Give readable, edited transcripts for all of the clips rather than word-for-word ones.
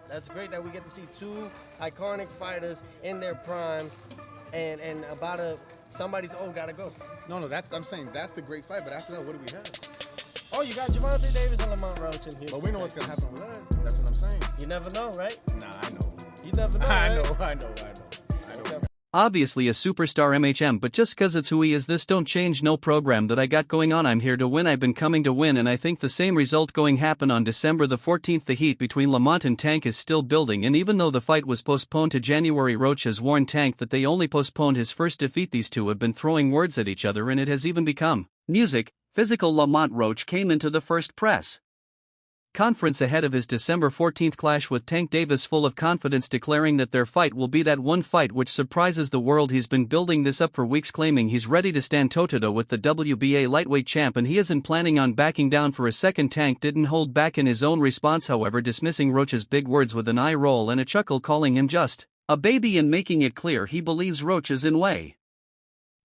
That's great that we get to see two iconic fighters in their prime, and somebody's gotta go. No, I'm saying that's the great fight. But after that, what do we have? Oh, you got Gervonta Davis and Lamont Roach in here. But we know what's gonna happen with that. That's what I'm saying. You never know, right? Nah, I know. You never know. I right? know. Obviously a superstar MHM, but just cause it's who he is, this don't change no program that I got going on. I'm here to win, I've been coming to win, and I think the same result going happen on December the 14th. The heat between Lamont and Tank is still building, and even though the fight was postponed to January, Roach has warned Tank that they only postponed his first defeat. These two have been throwing words at each other and it has even become music. Physical Lamont Roach came into the first press conference ahead of his December 14th clash with Tank Davis full of confidence, declaring that their fight will be that one fight which surprises the world. He's been building this up for weeks, claiming he's ready to stand toe-to-toe with the WBA lightweight champ and he isn't planning on backing down for a second. Tank didn't hold back in his own response, however, dismissing Roach's big words with an eye roll and a chuckle, calling him just a baby and making it clear he believes Roach is in way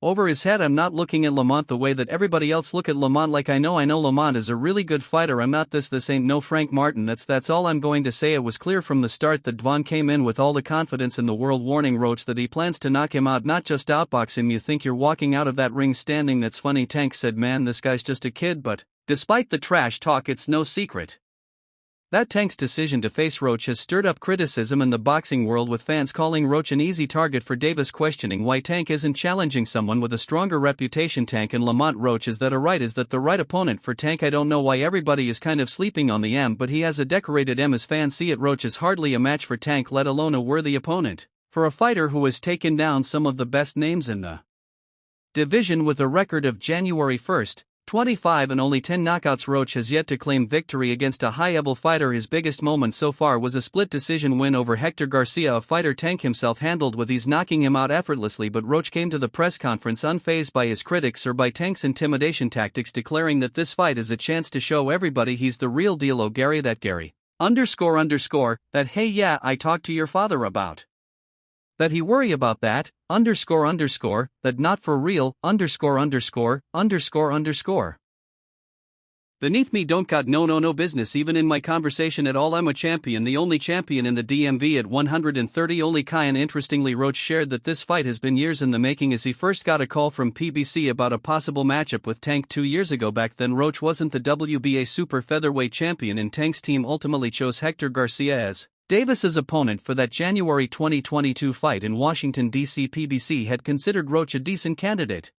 over his head. I'm not looking at Lamont the way that everybody else look at Lamont. Like I know Lamont is a really good fighter. I'm not this ain't no Frank Martin. That's all I'm going to say. It was clear from the start that Devon came in with all the confidence in the world, warning Roach that he plans to knock him out, not just outbox him. You think you're walking out of that ring standing? That's funny. Tank said, man, this guy's just a kid. But despite the trash talk, it's no secret that Tank's decision to face Roach has stirred up criticism in the boxing world, with fans calling Roach an easy target for Davis, questioning why Tank isn't challenging someone with a stronger reputation. Tank and Lamont Roach, is that the right opponent for Tank? I don't know why everybody is kind of sleeping on the M, but he has a decorated M as fans see it. Roach is hardly a match for Tank, let alone a worthy opponent for a fighter who has taken down some of the best names in the division with a record of January 1st, 25 and only 10 knockouts. Roach has yet to claim victory against a high-level fighter. His biggest moment so far was a split decision win over Hector Garcia, a fighter Tank himself handled with ease, knocking him out effortlessly. But Roach came to the press conference unfazed by his critics or by Tank's intimidation tactics, declaring that this fight is a chance to show everybody he's the real deal. Oh Gary, that Gary __, that hey yeah, I talked to your father about that, he worry about that, __, that not for real, __. Beneath me don't got no business even in my conversation at all. I'm a champion, the only champion in the DMV at 130 only Kyan. Interestingly, Roach shared that this fight has been years in the making, as he first got a call from PBC about a possible matchup with Tank 2 years ago. Back then Roach wasn't the WBA super featherweight champion, and Tank's team ultimately chose Hector Garcia as Davis's opponent for that January 2022 fight in Washington, D.C. PBC had considered Roach a decent candidate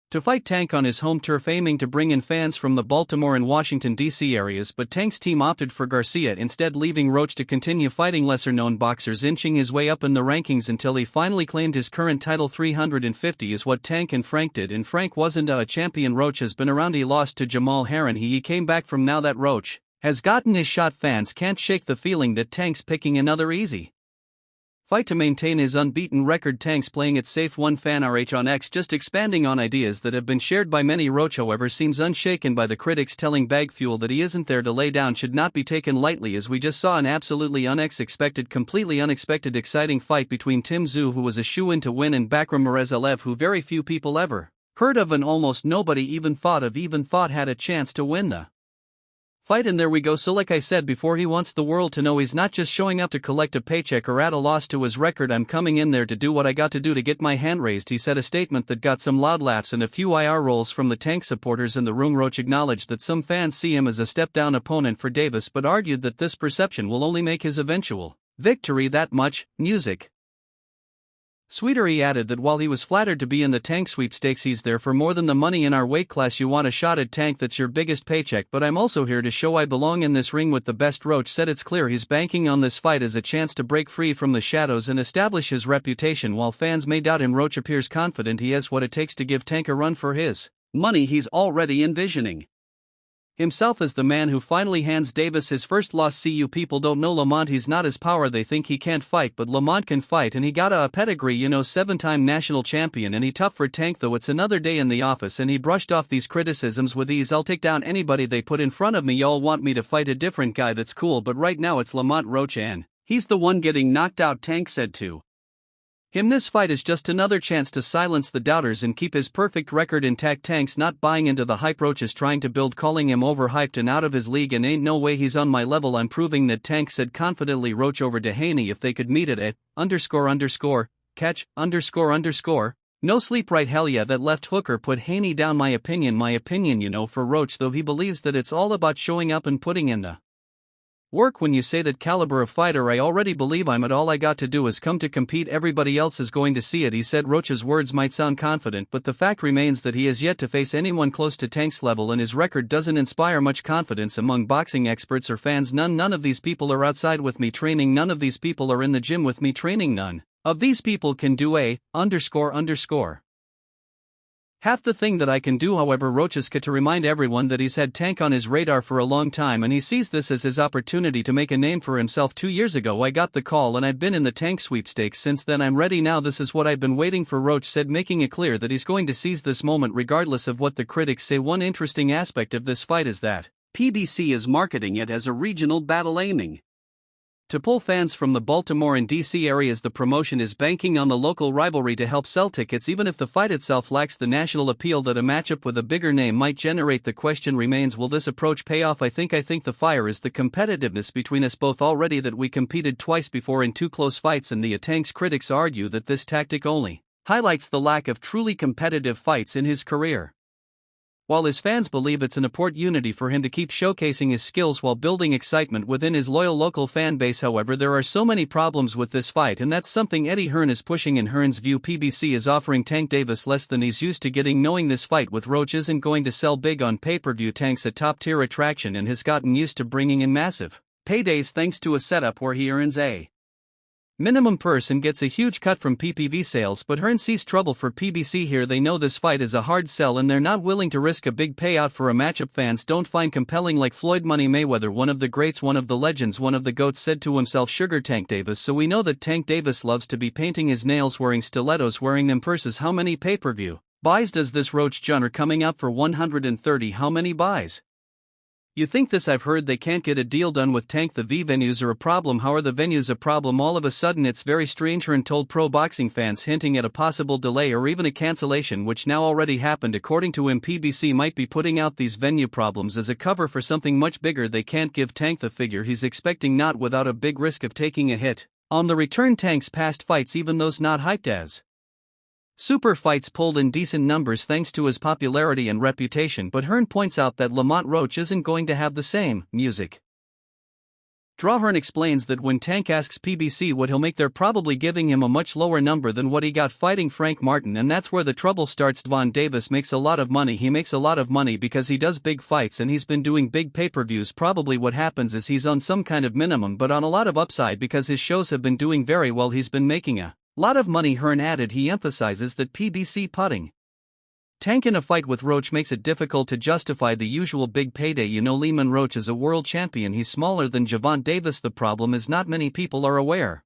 to fight Tank on his home turf, aiming to bring in fans from the Baltimore and Washington, D.C. areas, but Tank's team opted for Garcia instead, leaving Roach to continue fighting lesser-known boxers, inching his way up in the rankings until he finally claimed his current title. 350 is what Tank and Frank did, and Frank wasn't a champion. Roach has been around. He lost to Jamal Herron. He came back from. Now that Roach has gotten his shot, fans can't shake the feeling that Tank's picking another easy fight to maintain his unbeaten record. Tank's playing it safe. One fan RH on X just expanding on ideas that have been shared by many. Roach, however, seems unshaken by the critics, telling Bag Fuel that he isn't there to lay down, should not be taken lightly, as we just saw an absolutely completely unexpected exciting fight between Tim Tszyu, who was a shoo-in to win, and Bakram Morezalev, who very few people ever heard of and almost nobody even thought had a chance to win the fight. And there we go. So like I said before, he wants the world to know he's not just showing up to collect a paycheck or add a loss to his record. I'm coming in there to do what I got to do to get my hand raised, he said, a statement that got some loud laughs and a few IR rolls from the Tank supporters in the room. Roach acknowledged that some fans see him as a step-down opponent for Davis, but argued that this perception will only make his eventual victory that much music sweeter. He added that while he was flattered to be in the Tank sweepstakes, he's there for more than the money. In our weight class you want a shot at Tank, that's your biggest paycheck, but I'm also here to show I belong in this ring with the best. Roach said it's clear he's banking on this fight as a chance to break free from the shadows and establish his reputation. While fans may doubt him, Roach appears confident he has what it takes to give Tank a run for his money. He's already envisioning himself as the man who finally hands Davis his first loss. See, you people don't know Lamont, he's not his power. They think he can't fight, but Lamont can fight, and he got a pedigree, 7-time national champion, and he tough for Tank. Though it's another day in the office, and he brushed off these criticisms with ease. I'll take down anybody they put in front of me. Y'all want me to fight a different guy, that's cool, but right now it's Lamont Roach and he's the one getting knocked out, Tank said to This fight is just another chance to silence the doubters and keep his perfect record intact. Tank's not buying into the hype Roach is trying to build, calling him overhyped and out of his league and ain't no way he's on my level. I'm proving that, Tank said confidently. Roach over to Haney if they could meet at @ catch _ no sleep right. Hell yeah, that left hooker put Haney down. My opinion for Roach though, he believes that it's all about showing up and putting in the work. When you say that caliber of fighter, I already believe I'm it. All I got to do is come to compete. Everybody else is going to see it, he said. Roach's words might sound confident, but the fact remains that he has yet to face anyone close to Tank's level, and his record doesn't inspire much confidence among boxing experts or fans. None of these people are outside with me training. None of these people are in the gym with me training. None of these people can do _ half the thing that I can do. However, Roach is to remind everyone that he's had Tank on his radar for a long time and he sees this as his opportunity to make a name for himself. 2 years ago I got the call and I've been in the Tank sweepstakes since then. I'm ready now. This is what I've been waiting for, Roach said, making it clear that he's going to seize this moment regardless of what the critics say. One interesting aspect of this fight is that PBC is marketing it as a regional battle, aiming to pull fans from the Baltimore and DC areas. The promotion is banking on the local rivalry to help sell tickets, even if the fight itself lacks the national appeal that a matchup with a bigger name might generate. The question remains, will this approach pay off? I think the fire is the competitiveness between us both already, that we competed twice before in 2 close fights, and the Tank's critics argue that this tactic only highlights the lack of truly competitive fights in his career. While his fans believe it's an opportunity for him to keep showcasing his skills while building excitement within his loyal local fan base. However, there are so many problems with this fight, and that's something Eddie Hearn is pushing. In Hearn's view, PBC is offering Tank Davis less than he's used to getting, knowing this fight with Roach isn't going to sell big on pay-per-view. Tank's a top-tier attraction and has gotten used to bringing in massive paydays thanks to a setup where he earns a minimum purse and gets a huge cut from PPV sales, but Hearn sees trouble for PBC here. They know this fight is a hard sell and they're not willing to risk a big payout for a matchup fans don't find compelling, like Floyd Money Mayweather, one of the greats, one of the legends, one of the GOATs, said to himself, "Sugar Tank Davis." So we know that Tank Davis loves to be painting his nails, wearing stilettos, wearing them purses. How many pay-per-view buys does this Roach Jr. coming out for 130? How many buys? You think this? I've heard they can't get a deal done with Tank. The V venues are a problem. How are the venues a problem all of a sudden? It's very strange. Hearn told pro boxing fans, hinting at a possible delay or even a cancellation, which now already happened. According to him, PBC might be putting out these venue problems as a cover for something much bigger. They can't give Tank the figure he's expecting, not without a big risk of taking a hit on the return. Tank's past fights, even those not hyped as super fights, pulled in decent numbers thanks to his popularity and reputation, but Hearn points out that Lamont Roach isn't going to have the same music draw. Hearn explains that when Tank asks PBC what he'll make, they're probably giving him a much lower number than what he got fighting Frank Martin, and that's where the trouble starts. Devon Davis makes a lot of money. He makes a lot of money because he does big fights and he's been doing big pay-per-views. Probably what happens is he's on some kind of minimum but on a lot of upside because his shows have been doing very well. He's been making a lot of money. Hearn added he emphasizes that PBC putting Tank in a fight with Roach makes it difficult to justify the usual big payday. You know, Lamont Roach is a world champion. He's smaller than Gervonta Davis. The problem is not many people are aware